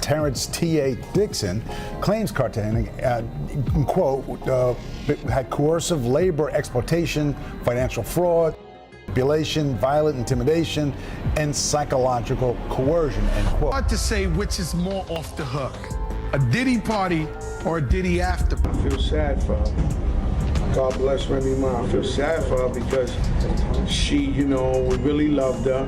Terrence T.A. Dixon, claims Cartagena, quote, had coercive labor exploitation, financial fraud, manipulation, violent intimidation, and psychological coercion, end quote. Hard to say which is more off the hook, a Diddy party or a Diddy after. I feel sad for her. God bless Remy Ma. I feel sad for her because she, we really loved her.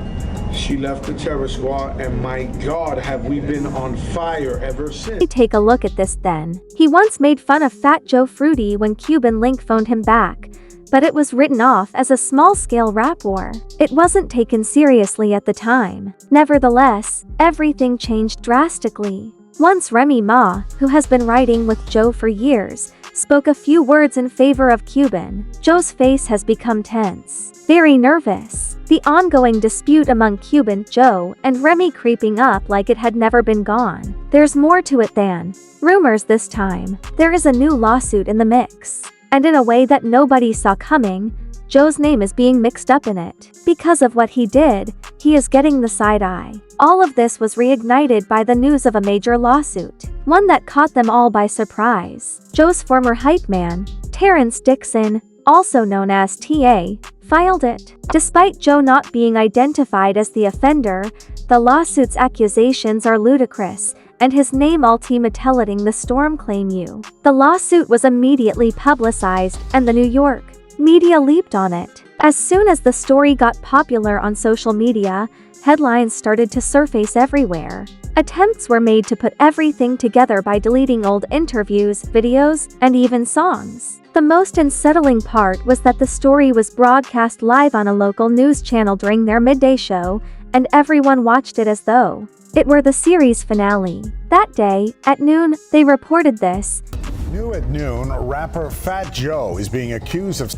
She left the terror squad, and my God, have we been on fire ever since. Take a look at this then. He once made fun of Fat Joe Fruity when Cuban Link phoned him back, but it was written off as a small-scale rap war. It wasn't taken seriously at the time. Nevertheless, everything changed drastically. Once Remy Ma, who has been writing with Joe for years, spoke a few words in favor of Cuban, Joe's face has become tense, very nervous. The ongoing dispute among Cuban, Joe, and Remy creeping up like it had never been gone. There's more to it than rumors this time. There is a new lawsuit in the mix. And in a way that nobody saw coming, Joe's name is being mixed up in it. Because of what he did, he is getting the side eye. All of this was reignited by the news of a major lawsuit, one that caught them all by surprise. Joe's former hype man, Terrence Dixon, also known as T.A., filed it. Despite Joe not being identified as the offender, the lawsuit's accusations are ludicrous, and his name ultimately the storm claim you. The lawsuit was immediately publicized, and the New York media leaped on it. As soon as the story got popular on social media, headlines started to surface everywhere. Attempts were made to put everything together by deleting old interviews, videos, and even songs. The most unsettling part was that the story was broadcast live on a local news channel during their midday show, and everyone watched it as though it were the series finale. That day, at noon, they reported this. New at noon, rapper Fat Joe is being accused of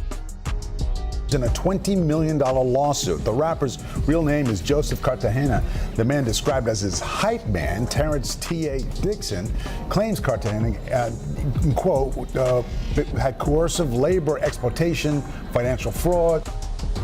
in a $20 million lawsuit. The rapper's real name is Joseph Cartagena. The man described as his hype man, Terrence T.A. Dixon, claims Cartagena, quote, had coercive labor exploitation, financial fraud,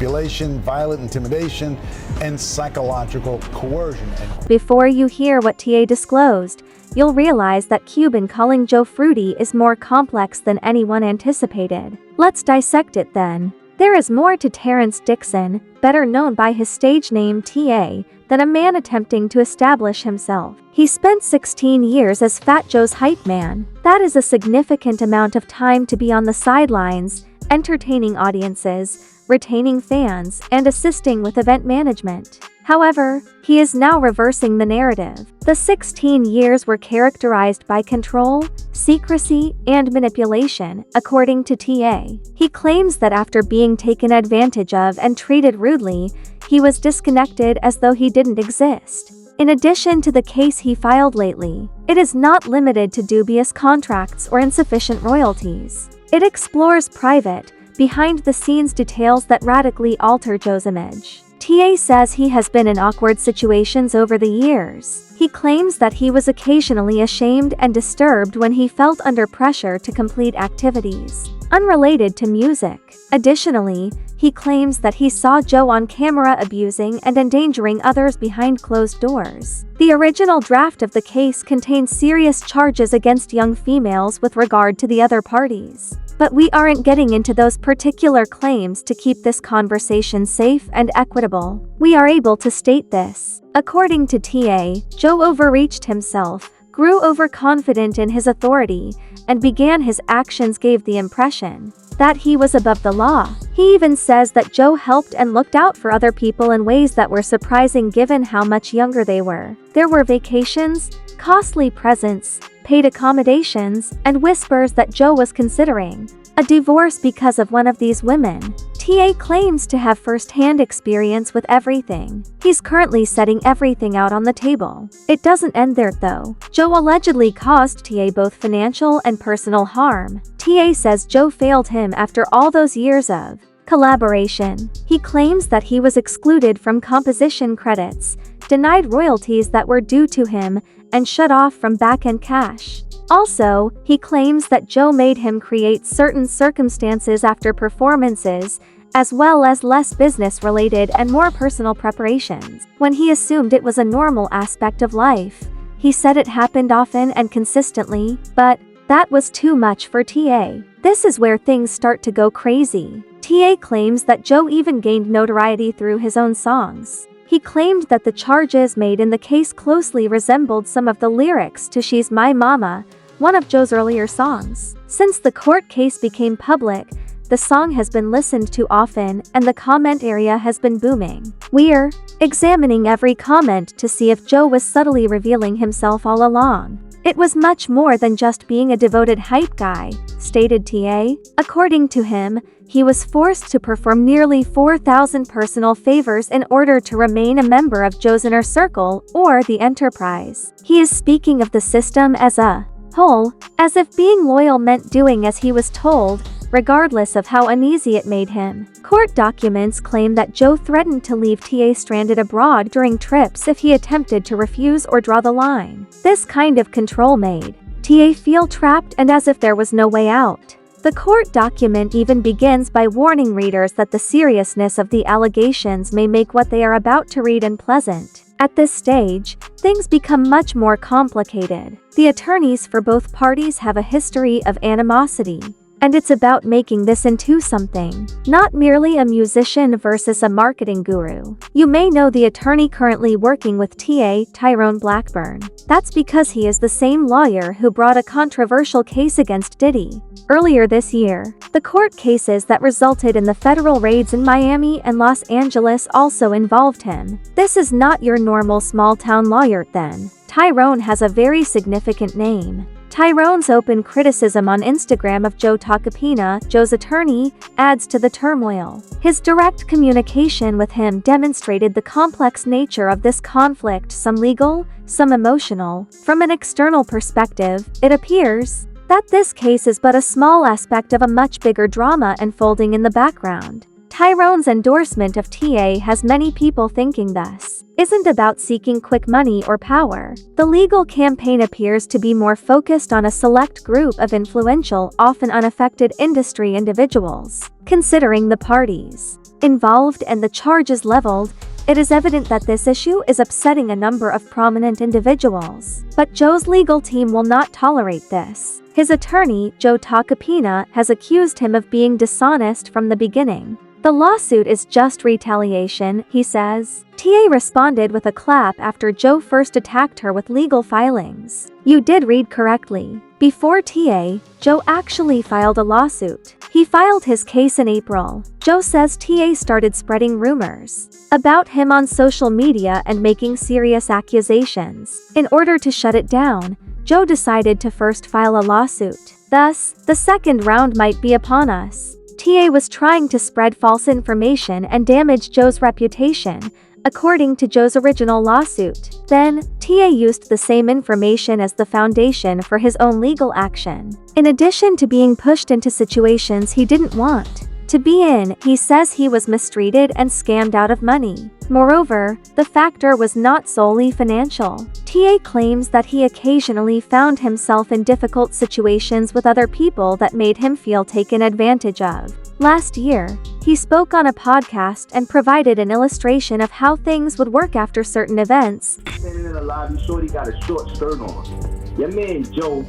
manipulation, violent intimidation, and psychological coercion. Before you hear what T.A. disclosed, you'll realize that Cuban calling Joe Fruity is more complex than anyone anticipated. Let's dissect it then. There is more to Terrence Dixon, better known by his stage name T.A., than a man attempting to establish himself. He spent 16 years as Fat Joe's hype man. That is a significant amount of time to be on the sidelines, entertaining audiences, retaining fans, and assisting with event management. However, he is now reversing the narrative. The 16 years were characterized by control, secrecy, and manipulation, according to T.A. He claims that after being taken advantage of and treated rudely, he was disconnected as though he didn't exist. In addition to the case he filed lately, it is not limited to dubious contracts or insufficient royalties. It explores private, behind-the-scenes details that radically alter Joe's image. T.A. says he has been in awkward situations over the years. He claims that he was occasionally ashamed and disturbed when he felt under pressure to complete activities unrelated to music. Additionally, he claims that he saw Joe on camera abusing and endangering others behind closed doors. The original draft of the case contains serious charges against young females with regard to the other parties. But we aren't getting into those particular claims to keep this conversation safe and equitable. We are able to state this. According to T.A., Joe overreached himself, grew overconfident in his authority, and began his actions gave the impression that he was above the law. He even says that Joe helped and looked out for other people in ways that were surprising given how much younger they were. There were vacations, costly presents, paid accommodations, and whispers that Joe was considering a divorce because of one of these women. T.A. claims to have first-hand experience with everything. He's currently setting everything out on the table. It doesn't end there though. Joe allegedly caused T.A. both financial and personal harm. T.A. says Joe failed him after all those years of collaboration. He claims that he was excluded from composition credits, denied royalties that were due to him, and shut off from back-end cash. Also, he claims that Joe made him create certain circumstances after performances, as well as less business-related and more personal preparations, when he assumed it was a normal aspect of life. He said it happened often and consistently, but that was too much for TA. This is where things start to go crazy. TA claims that Joe even gained notoriety through his own songs. He claimed that the charges made in the case closely resembled some of the lyrics to She's My Mama, one of Joe's earlier songs. Since the court case became public, the song has been listened to often and the comment area has been booming. We're examining every comment to see if Joe was subtly revealing himself all along. It was much more than just being a devoted hype guy, stated TA. According to him, he was forced to perform nearly 4,000 personal favors in order to remain a member of Joe's inner circle or the enterprise. He is speaking of the system as a whole, as if being loyal meant doing as he was told, regardless of how uneasy it made him. Court documents claim that Joe threatened to leave TA stranded abroad during trips if he attempted to refuse or draw the line. This kind of control made TA feel trapped and as if there was no way out. The court document even begins by warning readers that the seriousness of the allegations may make what they are about to read unpleasant. At this stage, things become much more complicated. The attorneys for both parties have a history of animosity. And it's about making this into something, not merely a musician versus a marketing guru. You may know the attorney currently working with TA, Tyrone Blackburn. That's because he is the same lawyer who brought a controversial case against Diddy earlier this year. The court cases that resulted in the federal raids in Miami and Los Angeles also involved him. This is not your normal small-town lawyer then. Tyrone has a very significant name. Tyrone's open criticism on Instagram of Joe Tacopina, Joe's attorney, adds to the turmoil. His direct communication with him demonstrated the complex nature of this conflict, some legal, some emotional. From an external perspective, it appears that this case is but a small aspect of a much bigger drama unfolding in the background. Tyrone's endorsement of TA has many people thinking this isn't about seeking quick money or power. The legal campaign appears to be more focused on a select group of influential, often unaffected industry individuals. Considering the parties involved and the charges leveled, it is evident that this issue is upsetting a number of prominent individuals. But Joe's legal team will not tolerate this. His attorney, Joe Tacopina, has accused him of being dishonest from the beginning. The lawsuit is just retaliation, he says. TA responded with a clap after Joe first attacked her with legal filings. You did read correctly. Before TA, Joe actually filed a lawsuit. He filed his case in April. Joe says TA started spreading rumors about him on social media and making serious accusations. In order to shut it down, Joe decided to first file a lawsuit. Thus, the second round might be upon us. TA was trying to spread false information and damage Joe's reputation, according to Joe's original lawsuit. Then, TA used the same information as the foundation for his own legal action. In addition to being pushed into situations he didn't want to be in, he says he was mistreated and scammed out of money. Moreover, the factor was not solely financial. TA claims that he occasionally found himself in difficult situations with other people that made him feel taken advantage of. Last year, he spoke on a podcast and provided an illustration of how things would work after certain events. Standing in the lobby, shorty got a short skirt on. Your man Joe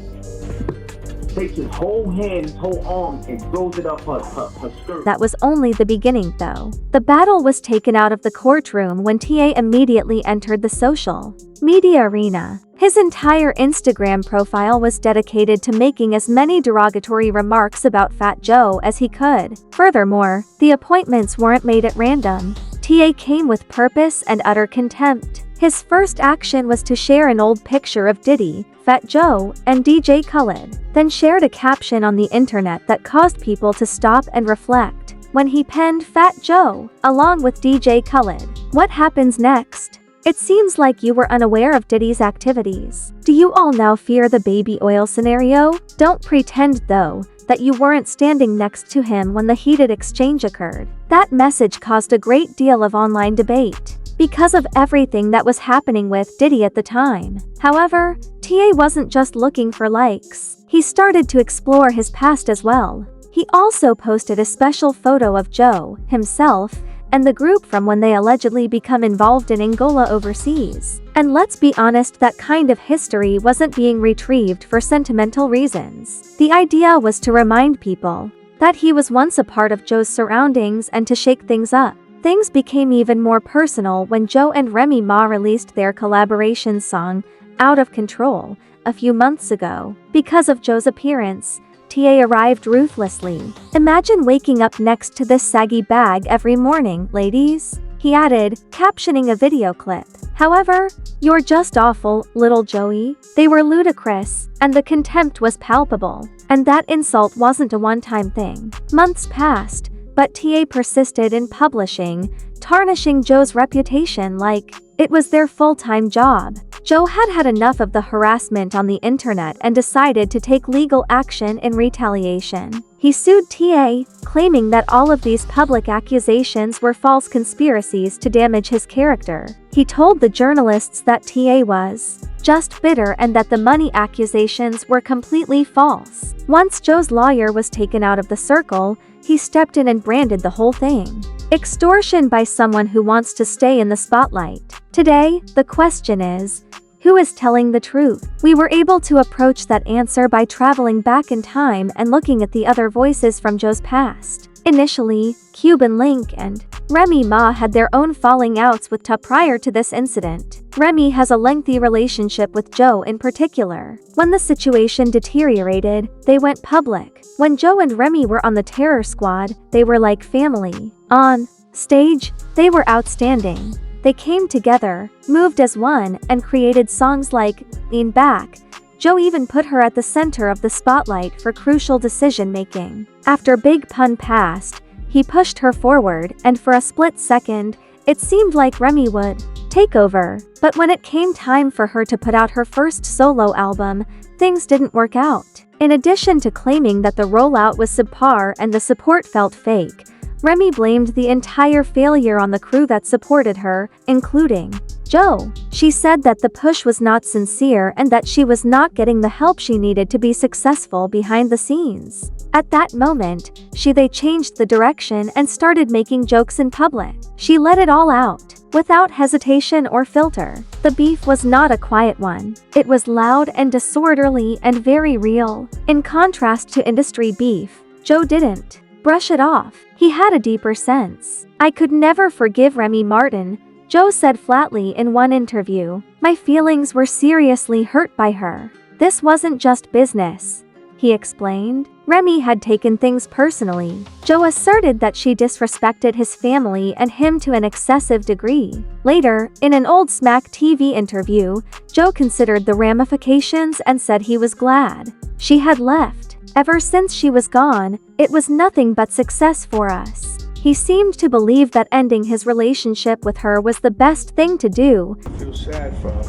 takes his whole hand, his whole arm, and throws it up her skirt. That was only the beginning though. The battle was taken out of the courtroom when TA immediately entered the social media arena. His entire Instagram profile was dedicated to making as many derogatory remarks about Fat Joe as he could. Furthermore, the appointments weren't made at random. TA came with purpose and utter contempt. His first action was to share an old picture of Diddy, Fat Joe, and DJ Khaled, then shared a caption on the internet that caused people to stop and reflect. When he penned Fat Joe, along with DJ Khaled, what happens next? It seems like you were unaware of Diddy's activities. Do you all now fear the baby oil scenario? Don't pretend, though, that you weren't standing next to him when the heated exchange occurred. That message caused a great deal of online debate because of everything that was happening with Diddy at the time. However, TA wasn't just looking for likes. He started to explore his past as well. He also posted a special photo of Joe, himself, and the group from when they allegedly become involved in Angola overseas. And let's be honest, that kind of history wasn't being retrieved for sentimental reasons. The idea was to remind people that he was once a part of Joe's surroundings and to shake things up. Things became even more personal when Joe and Remy Ma released their collaboration song, Out of Control, a few months ago. Because of Joe's appearance, TA arrived ruthlessly. "Imagine waking up next to this saggy bag every morning, ladies," he added, captioning a video clip. However, "You're just awful, little Joey." They were ludicrous, and the contempt was palpable. And that insult wasn't a one-time thing. Months passed, but TA persisted in publishing, tarnishing Joe's reputation like it was their full-time job. Joe had had enough of the harassment on the internet and decided to take legal action in retaliation. He sued TA, claiming that all of these public accusations were false conspiracies to damage his character. He told the journalists that TA was just bitter and that the money accusations were completely false. Once Joe's lawyer was taken out of the circle, he stepped in and branded the whole thing extortion by someone who wants to stay in the spotlight. Today, the question is, who is telling the truth? We were able to approach that answer by traveling back in time and looking at the other voices from Joe's past. Initially, Cuban Link and Remy Ma had their own falling outs with Ta prior to this incident. Remy has a lengthy relationship with Joe in particular. When the situation deteriorated, they went public. When Joe and Remy were on the Terror Squad, they were like family. On stage, they were outstanding. They came together, moved as one, and created songs like Lean Back. Joe even put her at the center of the spotlight for crucial decision-making. After Big Pun passed, he pushed her forward, and for a split second, it seemed like Remy would take over. But when it came time for her to put out her first solo album, things didn't work out. In addition to claiming that the rollout was subpar and the support felt fake, Remy blamed the entire failure on the crew that supported her, including Joe. She said that the push was not sincere and that she was not getting the help she needed to be successful behind the scenes. At that moment, they changed the direction and started making jokes in public. She let it all out, without hesitation or filter. The beef was not a quiet one. It was loud and disorderly and very real. In contrast to industry beef, Joe didn't brush it off. He had a deeper sense. "I could never forgive Remy Martin," Joe said flatly in one interview. "My feelings were seriously hurt by her. This wasn't just business," he explained. Remy had taken things personally. Joe asserted that she disrespected his family and him to an excessive degree. Later, in an old Smack TV interview, Joe considered the ramifications and said he was glad she had left. "Ever since she was gone, it was nothing but success for us." He seemed to believe that ending his relationship with her was the best thing to do. I feel sad for her.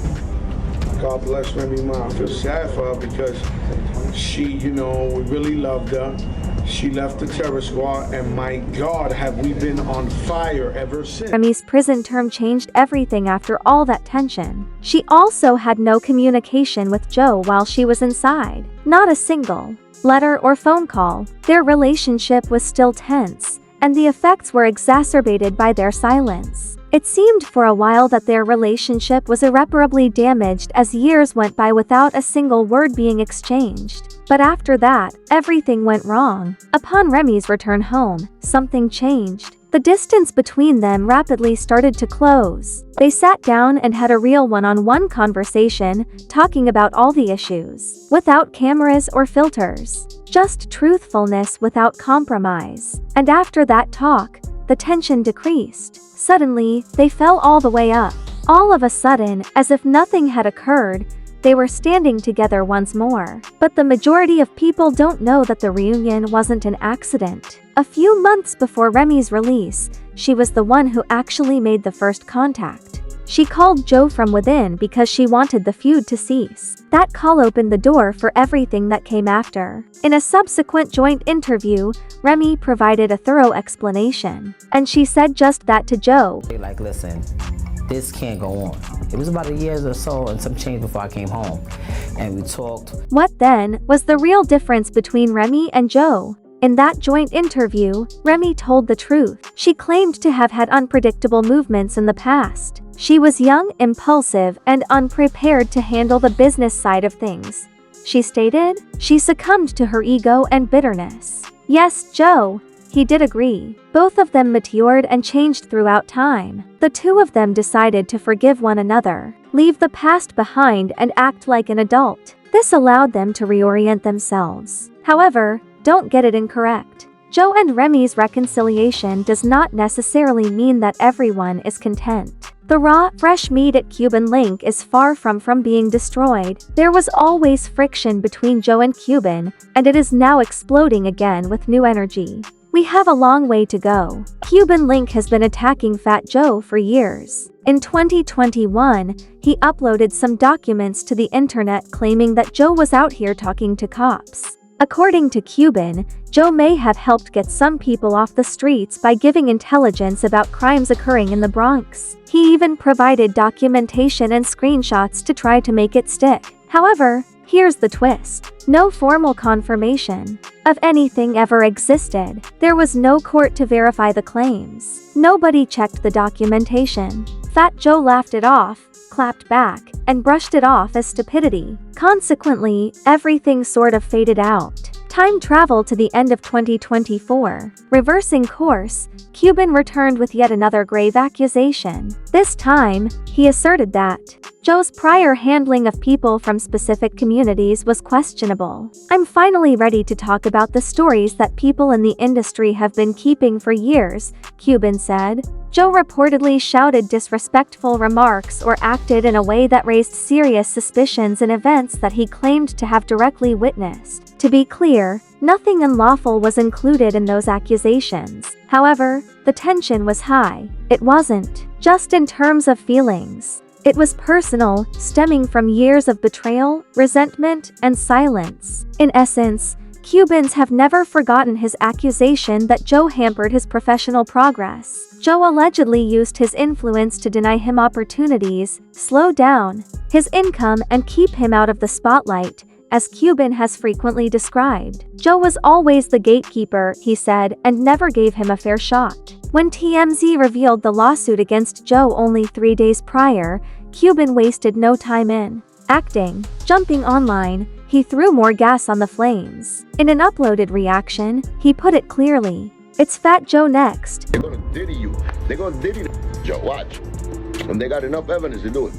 God bless Remy Ma. I feel sad for her because she, we really loved her. She left the Terror Squad, and my God, have we been on fire ever since. Remy's prison term changed everything after all that tension. She also had no communication with Joe while she was inside. Not a single letter or phone call. Their relationship was still tense, and the effects were exacerbated by their silence. It seemed for a while that their relationship was irreparably damaged as years went by without a single word being exchanged. But after that, everything went wrong. Upon Remy's return home, something changed. The distance between them rapidly started to close. They sat down and had a real one-on-one conversation, talking about all the issues, without cameras or filters. Just truthfulness without compromise. And after that talk, the tension decreased. Suddenly, they fell all the way up. All of a sudden, as if nothing had occurred, they were standing together once more. But the majority of people don't know that the reunion wasn't an accident. A few months before Remy's release, she was the one who actually made the first contact. She called Joe from within because she wanted the feud to cease. That call opened the door for everything that came after. In a subsequent joint interview, Remy provided a thorough explanation. And she said just that to Joe. Like, listen, this can't go on. It was about a year or so and some change before I came home. And we talked. What then was the real difference between Remy and Joe? In that joint interview, Remy told the truth. She claimed to have had unpredictable movements in the past. She was young, impulsive, and unprepared to handle the business side of things. She stated, she succumbed to her ego and bitterness. Yes, Joe. He did agree. Both of them matured and changed throughout time. The two of them decided to forgive one another, leave the past behind and act like an adult. This allowed them to reorient themselves. However, don't get it incorrect. Joe and Remy's reconciliation does not necessarily mean that everyone is content. The raw, fresh meat at Cuban Link is far from being destroyed. There was always friction between Joe and Cuban, and it is now exploding again with new energy. We have a long way to go. Cuban Link has been attacking Fat Joe for years. In 2021, he uploaded some documents to the internet claiming that Joe was out here talking to cops. According to Cuban, Joe may have helped get some people off the streets by giving intelligence about crimes occurring in the Bronx. He even provided documentation and screenshots to try to make it stick. However, here's the twist. No formal confirmation of anything ever existed. There was no court to verify the claims. Nobody checked the documentation. Fat Joe laughed it off, clapped back, and brushed it off as stupidity. Consequently, everything sort of faded out. Time travel to the end of 2024. Reversing course, Cuban returned with yet another grave accusation. This time, he asserted that Joe's prior handling of people from specific communities was questionable. I'm finally ready to talk about the stories that people in the industry have been keeping for years, Cuban said. Joe reportedly shouted disrespectful remarks or acted in a way that raised serious suspicions in events that he claimed to have directly witnessed. To be clear, nothing unlawful was included in those accusations. However, the tension was high. It wasn't just in terms of feelings. It was personal, stemming from years of betrayal, resentment, and silence. In essence, Cubans have never forgotten his accusation that Joe hampered his professional progress. Joe allegedly used his influence to deny him opportunities, slow down his income, and keep him out of the spotlight, as Cuban has frequently described. Joe was always the gatekeeper, he said, and never gave him a fair shot. When TMZ revealed the lawsuit against Joe only 3 days prior, Cuban wasted no time in acting. Jumping online, he threw more gas on the flames. In an uploaded reaction, he put it clearly. It's Fat Joe next. They're gonna Diddy you. They're gonna Diddy Joe, watch. And they got enough evidence to do it.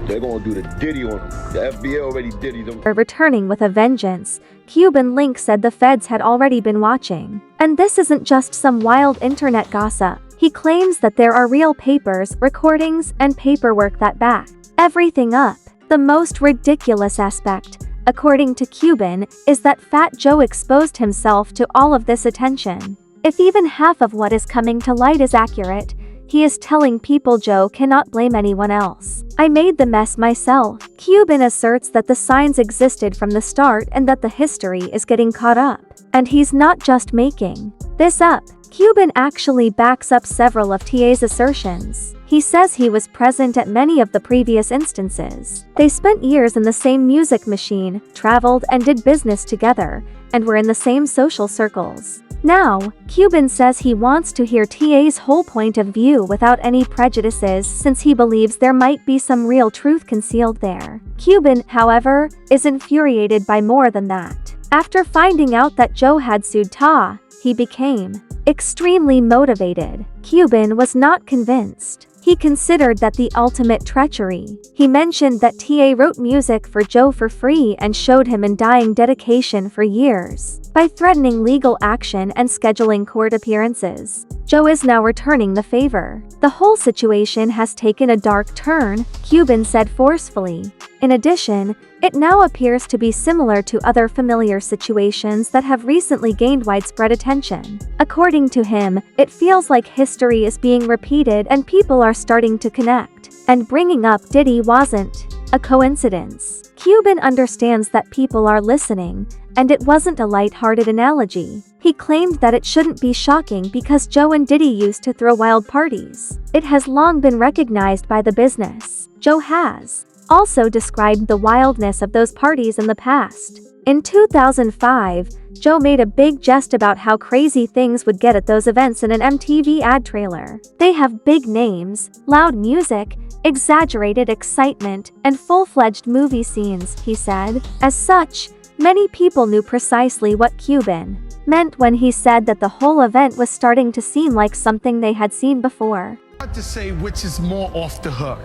They're gonna do the Diddy on them. The FBI already Diddy them. Returning with a vengeance, Cuban Link said the feds had already been watching. And this isn't just some wild internet gossip. He claims that there are real papers, recordings, and paperwork that back everything up. The most ridiculous aspect, according to Cuban, is that Fat Joe exposed himself to all of this attention. If even half of what is coming to light is accurate, he is telling people Joe cannot blame anyone else. I made the mess myself. Cuban asserts that the signs existed from the start and that the history is getting caught up. And he's not just making this up. Cuban actually backs up several of TA's assertions. He says he was present at many of the previous instances. They spent years in the same music machine, traveled and did business together, and were in the same social circles. Now, Cuban says he wants to hear TA's whole point of view without any prejudices since he believes there might be some real truth concealed there. Cuban, however, is infuriated by more than that. After finding out that Joe had sued Ta, he became extremely motivated. Cuban was not convinced. He considered that the ultimate treachery. He mentioned that TA wrote music for Joe for free and showed him in dying dedication for years. By threatening legal action and scheduling court appearances, Joe is now returning the favor. The whole situation has taken a dark turn, Cuban said forcefully. In addition, it now appears to be similar to other familiar situations that have recently gained widespread attention. According to him, it feels like history is being repeated and people are starting to connect. And bringing up Diddy wasn't a coincidence. Cuban understands that people are listening, and it wasn't a light-hearted analogy. He claimed that it shouldn't be shocking because Joe and Diddy used to throw wild parties. It has long been recognized by the business. Joe has also described the wildness of those parties in the past. In 2005, Joe made a big jest about how crazy things would get at those events in an MTV ad trailer. They have big names, loud music, exaggerated excitement, and full-fledged movie scenes, he said. As such, many people knew precisely what Cuban meant when he said that the whole event was starting to seem like something they had seen before. Hard to say which is more off the hook,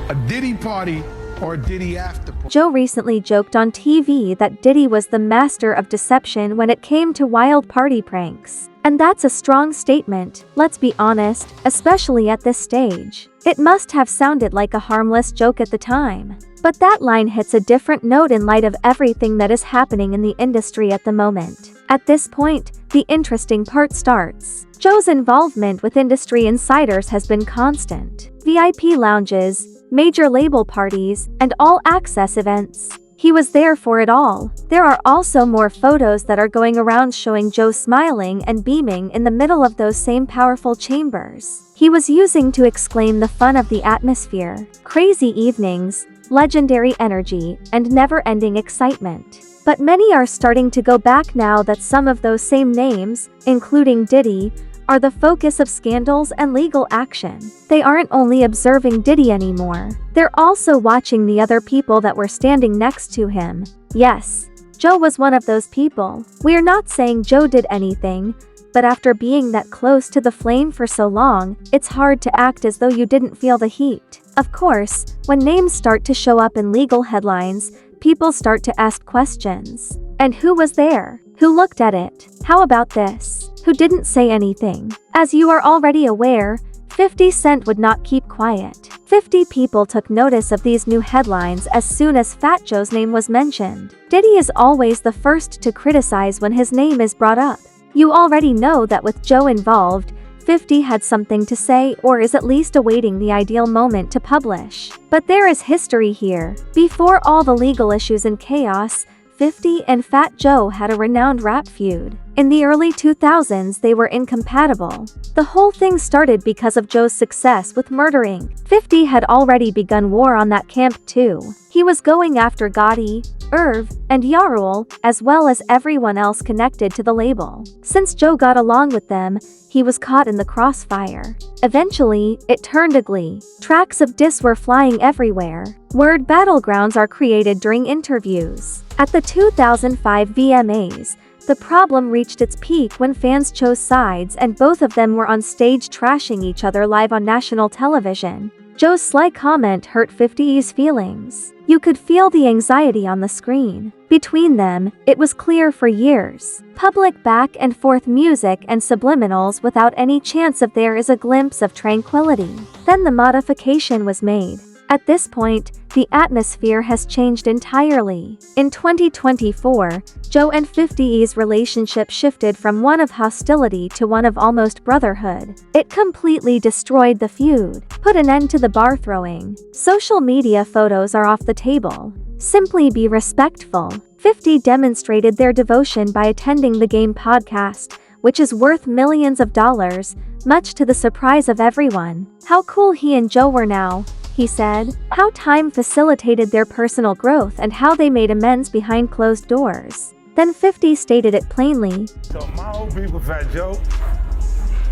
a Diddy party or a Diddy after party. Joe recently joked on TV that Diddy was the master of deception when it came to wild party pranks. And that's a strong statement, let's be honest, especially at this stage. It must have sounded like a harmless joke at the time. But that line hits a different note in light of everything that is happening in the industry at the moment. At this point, the interesting part starts. Joe's involvement with industry insiders has been constant. VIP lounges, major label parties, and all-access events. He was there for it all. There are also more photos that are going around showing Joe smiling and beaming in the middle of those same powerful chambers he was using to exclaim the fun of the atmosphere, crazy evenings, legendary energy, and never-ending excitement. But many are starting to go back now that some of those same names, including Diddy, are the focus of scandals and legal action. They aren't only observing Diddy anymore, they're also watching the other people that were standing next to him. Yes, Joe was one of those people. We're not saying Joe did anything, but after being that close to the flame for so long, it's hard to act as though you didn't feel the heat. Of course, when names start to show up in legal headlines, people start to ask questions. And who was there? Who looked at it? How about this? Who didn't say anything? As you are already aware, 50 Cent would not keep quiet. 50 people took notice of these new headlines as soon as Fat Joe's name was mentioned. Diddy is always the first to criticize when his name is brought up. You already know that with Joe involved, 50 had something to say or is at least awaiting the ideal moment to publish. But there is history here. Before all the legal issues and chaos, 50 and Fat Joe had a renowned rap feud. In the early 2000s, they were incompatible. The whole thing started because of Joe's success with Murder Inc. 50 had already begun war on that camp too. He was going after Gotti, Irv, and Yarul, as well as everyone else connected to the label. Since Joe got along with them, he was caught in the crossfire. Eventually, it turned ugly. Tracks of diss were flying everywhere. Word battlegrounds are created during interviews. At the 2005 VMAs, the problem reached its peak when fans chose sides and both of them were on stage trashing each other live on national television. Joe's sly comment hurt 50's feelings. You could feel the anxiety on the screen. Between them, it was clear for years. Public back and forth music and subliminals without any chance of there is a glimpse of tranquility. Then the modification was made. At this point, the atmosphere has changed entirely. In 2024, Joe and 50's relationship shifted from one of hostility to one of almost brotherhood. It completely destroyed the feud, put an end to the bar throwing. Social media photos are off the table. Simply be respectful. 50 demonstrated their devotion by attending the Game podcast, which is worth millions of dollars, much to the surprise of everyone. How cool he and Joe were now, he said. How time facilitated their personal growth and how they made amends behind closed doors. Then 50 stated it plainly. So my whole beef with Fat Joe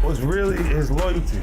was really his loyalty.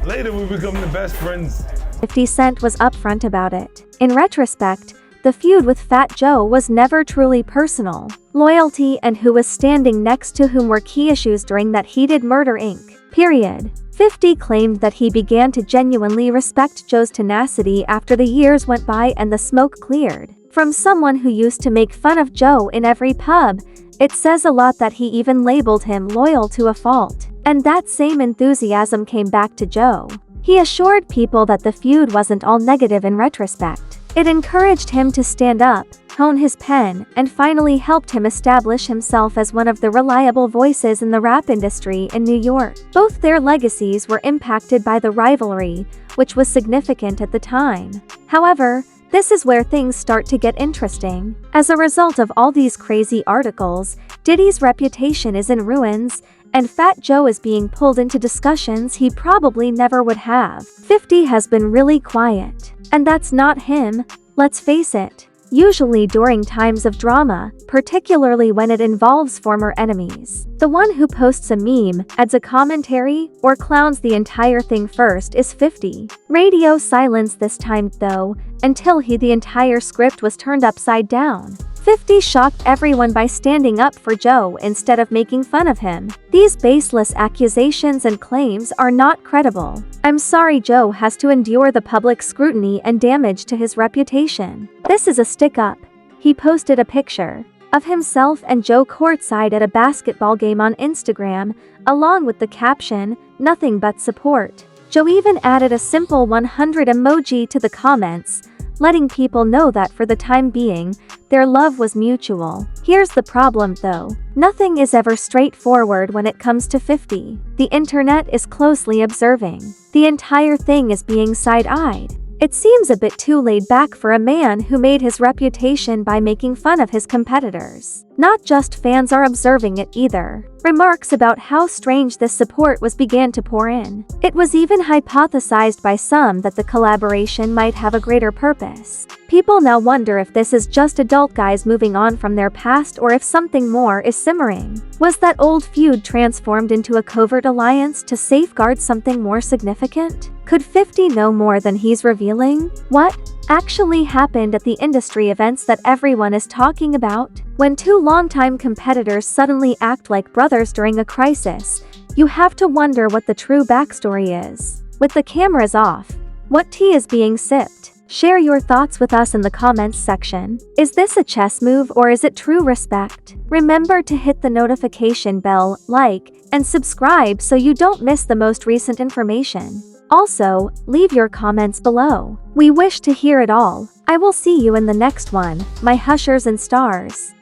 Later we become the best friends. 50 Cent was upfront about it. In retrospect, the feud with Fat Joe was never truly personal. Loyalty and who was standing next to whom were key issues during that heated Murder Inc. period. 50 claimed that he began to genuinely respect Joe's tenacity after the years went by and the smoke cleared. From someone who used to make fun of Joe in every pub, it says a lot that he even labeled him loyal to a fault. And that same enthusiasm came back to Joe. He assured people that the feud wasn't all negative in retrospect. It encouraged him to stand up, hone his pen, and finally helped him establish himself as one of the reliable voices in the rap industry in New York. Both their legacies were impacted by the rivalry, which was significant at the time. However, this is where things start to get interesting. As a result of all these crazy articles, Diddy's reputation is in ruins, and Fat Joe is being pulled into discussions he probably never would have. 50 has been really quiet. And that's not him, let's face it. Usually during times of drama, particularly when it involves former enemies. The one who posts a meme, adds a commentary, or clowns the entire thing first is 50. Radio silence this time though, until the entire script was turned upside down. 50 shocked everyone by standing up for Joe instead of making fun of him. These baseless accusations and claims are not credible. I'm sorry Joe has to endure the public scrutiny and damage to his reputation. This is a stick-up. He posted a picture of himself and Joe courtside at a basketball game on Instagram, along with the caption, "Nothing but support." Joe even added a simple 100 emoji to the comments, letting people know that for the time being, their love was mutual. Here's the problem though. Nothing is ever straightforward when it comes to 50. The internet is closely observing. The entire thing is being side-eyed. It seems a bit too laid back for a man who made his reputation by making fun of his competitors. Not just fans are observing it either. Remarks about how strange this support was began to pour in. It was even hypothesized by some that the collaboration might have a greater purpose. People now wonder if this is just adult guys moving on from their past or if something more is simmering. Was that old feud transformed into a covert alliance to safeguard something more significant? Could 50 know more than he's revealing? What actually happened at the industry events that everyone is talking about? When two longtime competitors suddenly act like brothers during a crisis, you have to wonder what the true backstory is. With the cameras off, what tea is being sipped? Share your thoughts with us in the comments section. Is this a chess move or is it true respect? Remember to hit the notification bell, like, and subscribe so you don't miss the most recent information. Also, leave your comments below. We wish to hear it all. I will see you in the next one, my hushers and stars.